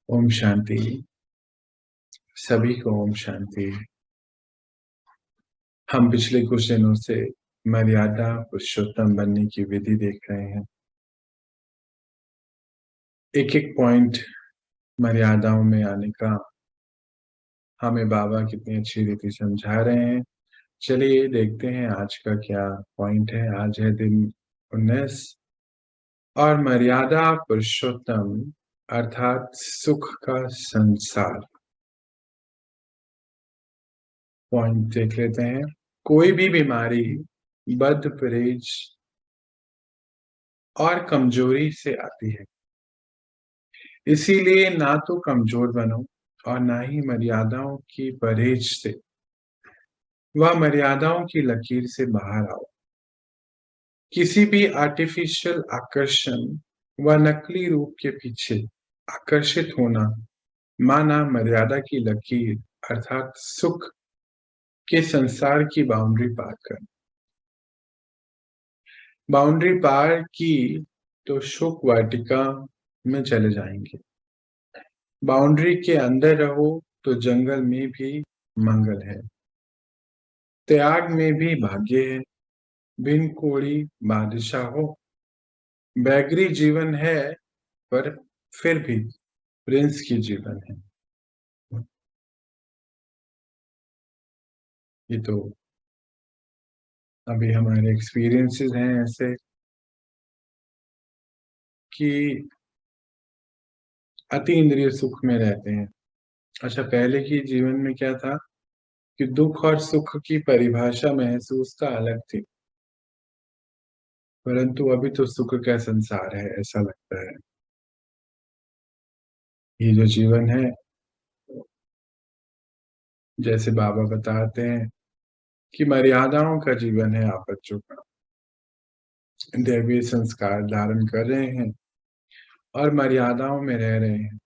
ओम शांति। सभी को ओम शांति। हम पिछले कुछ दिनों से मर्यादा पुरुषोत्तम बनने की विधि देख रहे हैं। एक एक पॉइंट मर्यादाओं में आने का हमें बाबा कितनी अच्छी रीति समझा रहे हैं। चलिए देखते हैं आज का क्या पॉइंट है। आज है दिन 19 और मर्यादा पुरुषोत्तम अर्थात सुख का संसार। पॉइंट देख लेते हैं। कोई भी बीमारी बद परहेज और कमजोरी से आती है, इसीलिए ना तो कमजोर बनो और ना ही मर्यादाओं की परहेज से व मर्यादाओं की लकीर से बाहर आओ। किसी भी आर्टिफिशियल आकर्षण व नकली रूप के पीछे आकर्षित होना माना मर्यादा की लकीर अर्थात सुख के संसार की बाउंड्री पार कर। बाउंड्री पार की तो सुख वाटिका में चले जाएंगे। बाउंड्री के अंदर रहो तो जंगल में भी मंगल है, त्याग में भी भाग्य है। बिन कोड़ी बादशाह हो, बैगरी जीवन है पर फिर भी प्रिंस की जीवन है। ये तो अभी हमारे एक्सपीरियंसेस हैं ऐसे कि अति इंद्रिय सुख में रहते हैं। अच्छा, पहले की जीवन में क्या था कि दुख और सुख की परिभाषा महसूस का अलग थी, परंतु अभी तो सुख का संसार है ऐसा लगता है। ये जो जीवन है, जैसे बाबा बताते हैं कि मर्यादाओं का जीवन है। आप बच्चों का दैवीय संस्कार धारण कर रहे हैं और मर्यादाओं में रह रहे हैं।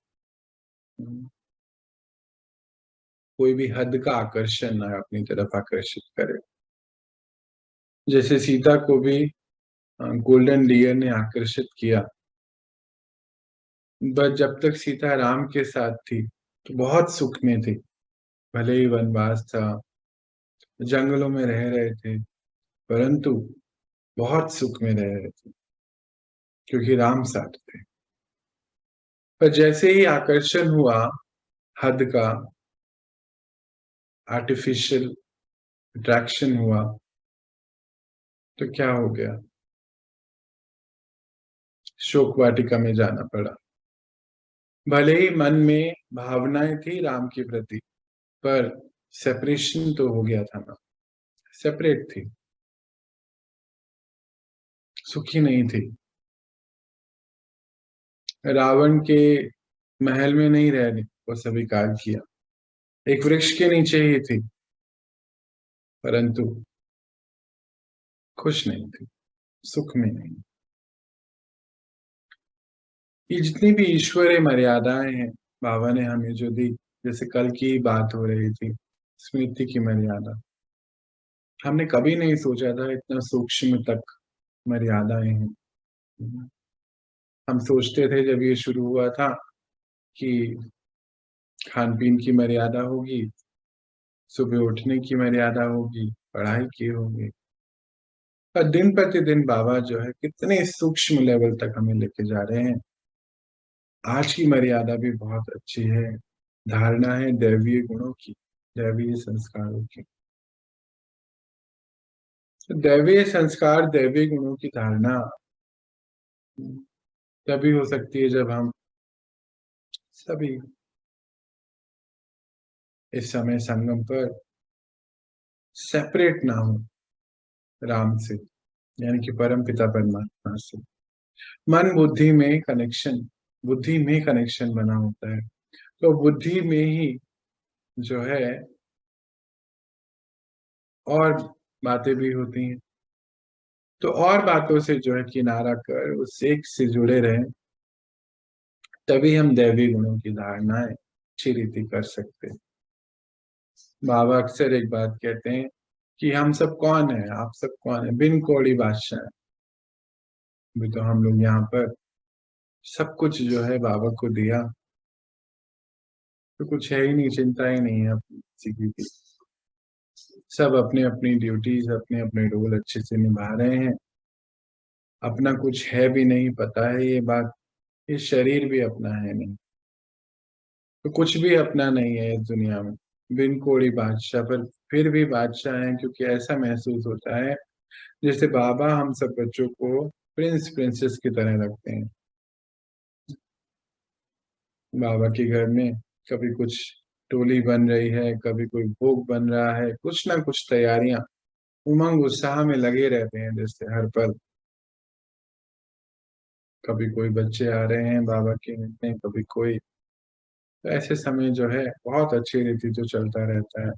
कोई भी हद का आकर्षण ना अपनी तरफ आकर्षित करे। जैसे सीता को भी गोल्डन डियर ने आकर्षित किया, बस जब तक सीता राम के साथ थी तो बहुत सुख में थी। भले ही वनवास था, जंगलों में रह रहे थे, परंतु बहुत सुख में रह रहे थे क्योंकि राम साथ थे। पर जैसे ही आकर्षण हुआ हद का, आर्टिफिशियल अट्रैक्शन हुआ, तो क्या हो गया? शोक वाटिका में जाना पड़ा। भले ही मन में भावनाएं थी राम के प्रति, पर सेपरेशन तो हो गया था ना, सेपरेट थी, सुखी नहीं थी। रावण के महल में नहीं रहने को स्वीकार किया, एक वृक्ष के नीचे ही थी, परंतु खुश नहीं थी, सुख में नहीं। ये जितनी भी ईश्वरीय मर्यादाएं हैं बाबा ने हमें जो दी, जैसे कल की बात हो रही थी स्मृति की मर्यादा, हमने कभी नहीं सोचा था इतना सूक्ष्म तक मर्यादाएं हैं। हम सोचते थे जब ये शुरू हुआ था कि खान पीन की मर्यादा होगी, सुबह उठने की मर्यादा होगी, पढ़ाई की होगी, और दिन प्रतिदिन बाबा जो है कितने सूक्ष्म लेवल तक हमें लेके जा रहे हैं। आज की मर्यादा भी बहुत अच्छी है, धारणा है दैवीय गुणों की, दैवीय संस्कारों की। तो दैवीय संस्कार दैवीय गुणों की धारणा तभी हो सकती है जब हम सभी इस समय संगम पर सेपरेट ना हो राम से, यानी कि परम पिता परमात्मा से। मन बुद्धि में कनेक्शन बना होता है, तो बुद्धि में ही जो है और बातें भी होती हैं। तो और बातों से जो है किनारा कर उस एक से जुड़े रहें, तभी हम दैवी गुणों की धारणाएं अच्छी रीति कर सकते हैं। बाबा अक्सर एक बात कहते हैं कि हम सब कौन है, आप सब कौन है, बिन कौड़ी बादशाह। अभी तो हम लोग यहाँ पर सब कुछ जो है बाबा को दिया, तो कुछ है ही नहीं, चिंता ही नहीं है अपनी किसी की। सब अपनी अपनी ड्यूटीज, अपने अपने रोल अच्छे से निभा रहे हैं। अपना कुछ है भी नहीं, पता है ये बात। ये शरीर भी अपना है नहीं, तो कुछ भी अपना नहीं है इस दुनिया में। बिन कोड़ी बादशाह, पर फिर भी बादशाह हैं, क्योंकि ऐसा महसूस होता है जैसे बाबा हम सब बच्चों को प्रिंस प्रिंसेस की तरह रखते हैं। बाबा के घर में कभी कुछ टोली बन रही है, कभी कोई भोग बन रहा है, कुछ ना कुछ तैयारियां, उमंग उत्साह में लगे रहते हैं जैसे हर पल। कभी कोई बच्चे आ रहे हैं बाबा के मिलने, कभी कोई। तो ऐसे समय जो है बहुत अच्छी रीति जो चलता रहता है।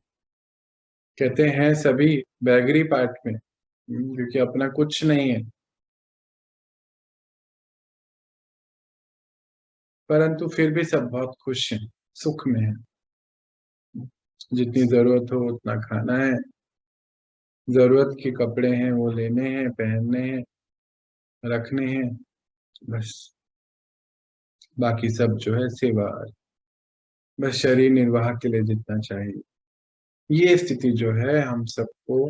कहते हैं सभी बैगरी पार्ट में, क्योंकि अपना कुछ नहीं है, परंतु फिर भी सब बहुत खुश हैं, सुख में है। जितनी जरूरत हो उतना खाना है, जरूरत के कपड़े हैं वो लेने हैं, पहनने हैं, रखने हैं, बस। बाकी सब जो है सेवा, बस शरीर निर्वाह के लिए जितना चाहिए। ये स्थिति जो है हम सबको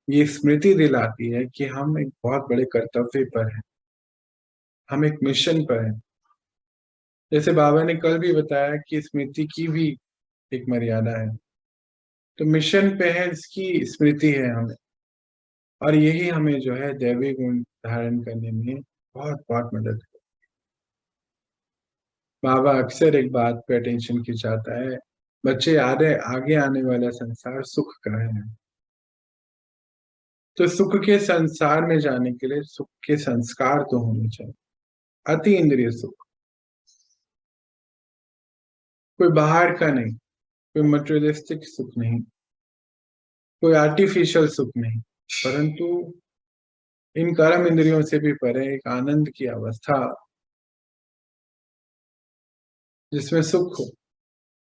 ये स्मृति दिलाती है कि हम एक बहुत बड़े कर्तव्य पर हैं, हम एक मिशन पर हैं। जैसे बाबा ने कल भी बताया कि स्मृति की भी एक मर्यादा है, तो मिशन पे है, इसकी स्मृति है हमें। और यही हमें जो है दैवी गुण धारण करने में बहुत बहुत मदद है। बाबा अक्सर एक बात पे अटेंशन खिंचाता है, बच्चे आगे आगे आने वाला संसार सुख का है। तो सुख के संसार में जाने के लिए सुख के संस्कार तो होने चाहिए। अति इंद्रिय सुख, कोई बाहर का नहीं, कोई मटेरियलिस्टिक सुख नहीं, कोई आर्टिफिशियल सुख नहीं, परंतु इन कर्म इंद्रियों से भी परे एक आनंद की अवस्था, जिसमें सुख हो।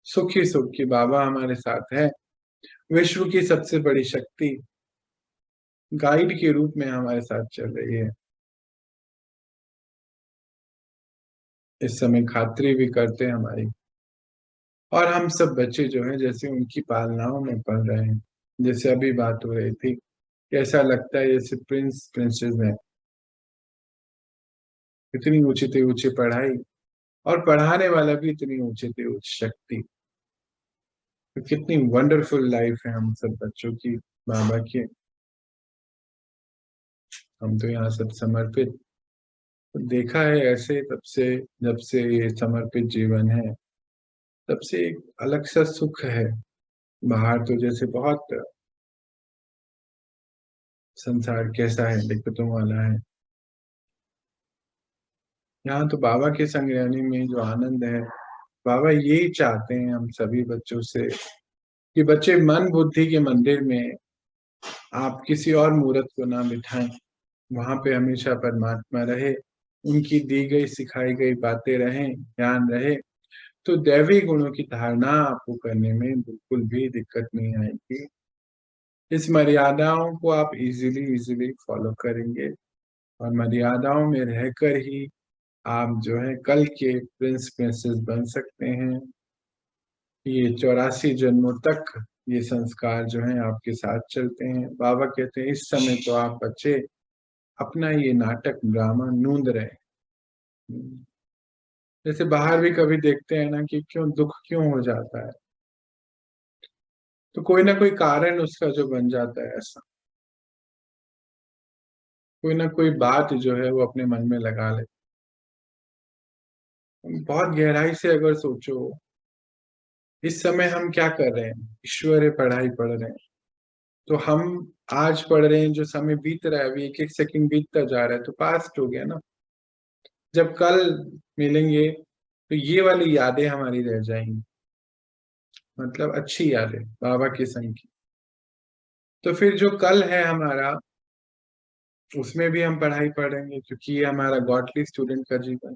सुख ही सुख की बाबा हमारे साथ है। विश्व की सबसे बड़ी शक्ति गाइड के रूप में हमारे साथ चल रही है। इस समय खात्री भी करते हैं हमारी। और हम सब बच्चे जो हैं जैसे उनकी पालनाओं में पल रहे हैं। जैसे अभी बात हो रही थी, कैसा लगता है जैसे प्रिंस प्रिंसेस है, इतनी ऊंची से ऊंची पढ़ाई, और पढ़ाने वाला भी इतनी ऊंची से ऊंची शक्ति। तो कितनी वंडरफुल लाइफ है हम सब बच्चों की, बाबा की। हम तो यहाँ सब समर्पित, तो देखा है ऐसे तब से, जब से ये समर्पित जीवन है, तब से एक अलग सा सुख है। बाहर तो जैसे बहुत संसार कैसा है, दिक्कतों वाला है। यहाँ तो बाबा के संग रहने में जो आनंद है, बाबा यही चाहते हैं हम सभी बच्चों से, कि बच्चे मन बुद्धि के मंदिर में आप किसी और मूर्त को ना बिठाएं। वहां पे हमेशा परमात्मा रहे, उनकी दी गई सिखाई गई बातें रहें, ज्ञान रहे। तो दैवी गुणों की धारणा आपको करने में बिल्कुल भी दिक्कत नहीं आएगी। इस मर्यादाओं को आप इजीली इजीली फॉलो करेंगे, और मर्यादाओं में रहकर ही आप जो है कल के प्रिंस प्रिंसेस बन सकते हैं। ये 84 जन्मों तक ये संस्कार जो है आपके साथ चलते हैं। बाबा कहते हैं इस समय तो आप बच्चे अपना ये नाटक ड्रामा नूंद रहे हैं। जैसे बाहर भी कभी देखते हैं ना कि क्यों दुख क्यों हो जाता है, तो कोई ना कोई कारण उसका जो बन जाता है ऐसा, कोई ना कोई बात जो है वो अपने मन में लगा ले। बहुत गहराई से अगर सोचो, इस समय हम क्या कर रहे हैं, ईश्वरीय पढ़ाई पढ़ रहे हैं। तो हम आज पढ़ रहे हैं, जो समय बीत रहा है अभी एक एक सेकंड बीतता जा रहा है, तो पास्ट हो गया ना। जब कल मिलेंगे तो ये वाली यादें हमारी रह जाएंगी, मतलब अच्छी यादें बाबा के संग की। तो फिर जो कल है हमारा, उसमें भी हम पढ़ाई पढ़ेंगे, क्योंकि ये हमारा गॉडली स्टूडेंट का जीवन।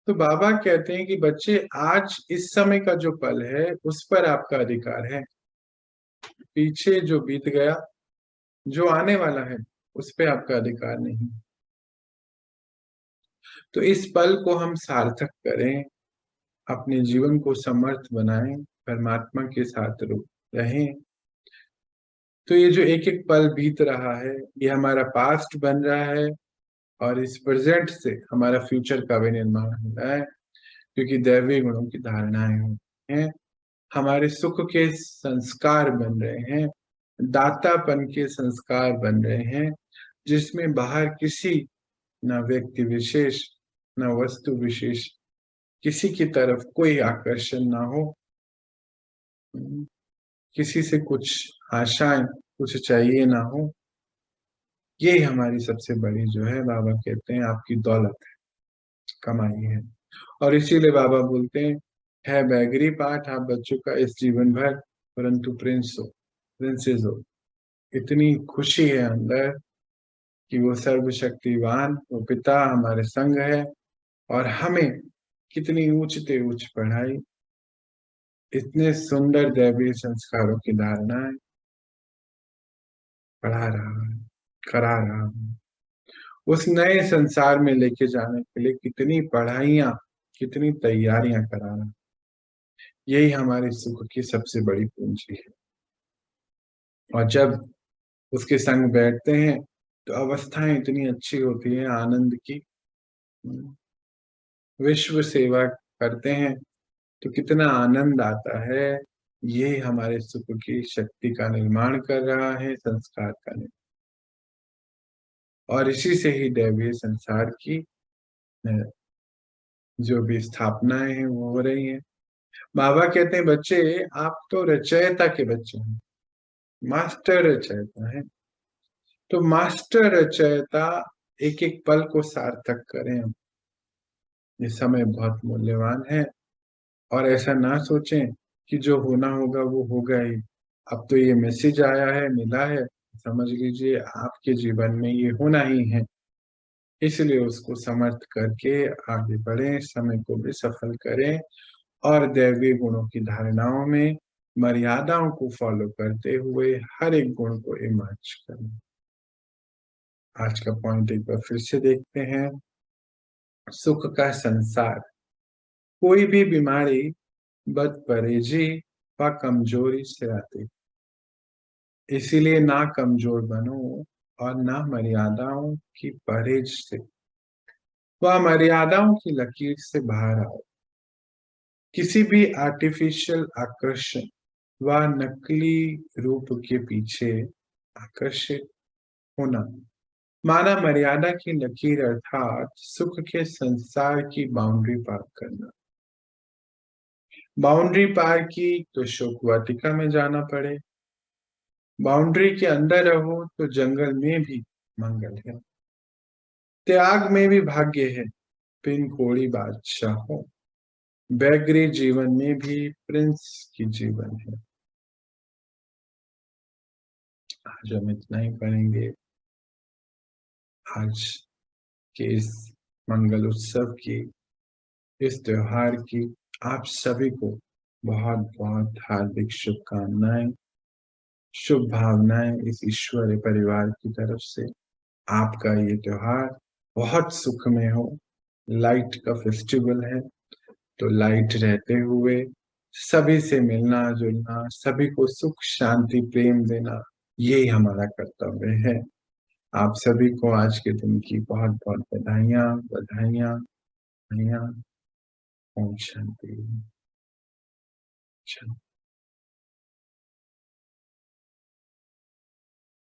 तो बाबा कहते हैं कि बच्चे आज इस समय का जो पल है उस पर आपका अधिकार है। पीछे जो बीत गया, जो आने वाला है, उस पे आपका अधिकार नहीं। तो इस पल को हम सार्थक करें, अपने जीवन को समर्थ बनाएं, परमात्मा के साथ रहें। तो ये जो एक एक पल बीत रहा है, ये हमारा पास्ट बन रहा है, और इस प्रेजेंट से हमारा फ्यूचर का भी निर्माण हो रहा है, क्योंकि दैवीय गुणों की धारणाएं होती हैं। हमारे सुख के संस्कार बन रहे हैं, दातापन के संस्कार बन रहे हैं, जिसमें बाहर किसी, न व्यक्ति विशेष, न वस्तु विशेष, किसी की तरफ कोई आकर्षण ना हो, किसी से कुछ आशाएं, कुछ चाहिए ना हो। यही हमारी सबसे बड़ी जो है, बाबा कहते हैं, आपकी दौलत है, कमाई है। और इसीलिए बाबा बोलते हैं, है बैगरी पाठ आप बच्चों का इस जीवन भर, परंतु प्रिंस हो, प्रिंसेस हो। इतनी खुशी है अंदर कि वो सर्वशक्तिवान, वो पिता हमारे संग है, और हमें कितनी ऊंचते ऊंच पढ़ाई, इतने सुंदर दैवीय संस्कारों की धारणाएं पढ़ा रहा है, करा रहा है। उस नए संसार में लेके जाने के लिए कितनी पढ़ाइयाँ, कितनी तैयारियां करा रहा है। यही हमारे सुख की सबसे बड़ी पूंजी है। और जब उसके संग बैठते हैं तो अवस्थाएं इतनी अच्छी होती है आनंद की। विश्व सेवा करते हैं तो कितना आनंद आता है। ये हमारे सुख की शक्ति का निर्माण कर रहा है, संस्कार का निर्माण। और इसी से ही दैवीय संसार की जो भी स्थापनाएं हैं वो हो रही हैं। बाबा कहते हैं, बच्चे आप तो रचयिता के बच्चे हैं, मास्टर रचयिता है। तो मास्टर रचयिता एक एक पल को सार्थक करें। ये समय बहुत मूल्यवान है, और ऐसा ना सोचें कि जो होना होगा वो होगा ही। अब तो ये मैसेज आया है, मिला है, समझ लीजिए आपके जीवन में ये होना ही है। इसलिए उसको समर्थ करके आगे बढ़ें, समय को भी सफल करें, और दैवीय गुणों की धारणाओं में मर्यादाओं को फॉलो करते हुए हर एक गुण को इमर्ज करें। आज का पॉइंट एक बार फिर से देखते हैं। सुख का संसार, कोई भी बीमारी बदपरहेजी व कमजोरी से आती, इसीलिए ना कमजोर बनो और ना मर्यादाओं की परहेज से व मर्यादाओं की लकीर से बाहर आओ। किसी भी आर्टिफिशियल आकर्षण व नकली रूप के पीछे आकर्षित होना माना मर्यादा की लकीर, अर्थात सुख के संसार की बाउंड्री पार करना। बाउंड्री पार की तो शोक वाटिका में जाना पड़े, बाउंड्री के अंदर रहो तो जंगल में भी मंगल है, त्याग में भी भाग्य है, पिन कोड़ी बादशाह हो, बैगरी जीवन में भी प्रिंस की जीवन है। आज हम इतना ही पढ़ेंगे। आज के इस मंगल उत्सव की, इस त्योहार की आप सभी को बहुत बहुत हार्दिक शुभकामनाएं, शुभ भावनाएं इस ईश्वरीय परिवार की तरफ से। आपका ये त्योहार बहुत सुखमय हो। लाइट का फेस्टिवल है, तो लाइट रहते हुए सभी से मिलना जुलना, सभी को सुख शांति प्रेम देना, यही हमारा कर्तव्य है। आप सभी को आज के दिन की बहुत बहुत बधाइयाँ बधाइयाँ बधाइयाँ। ओम शांति।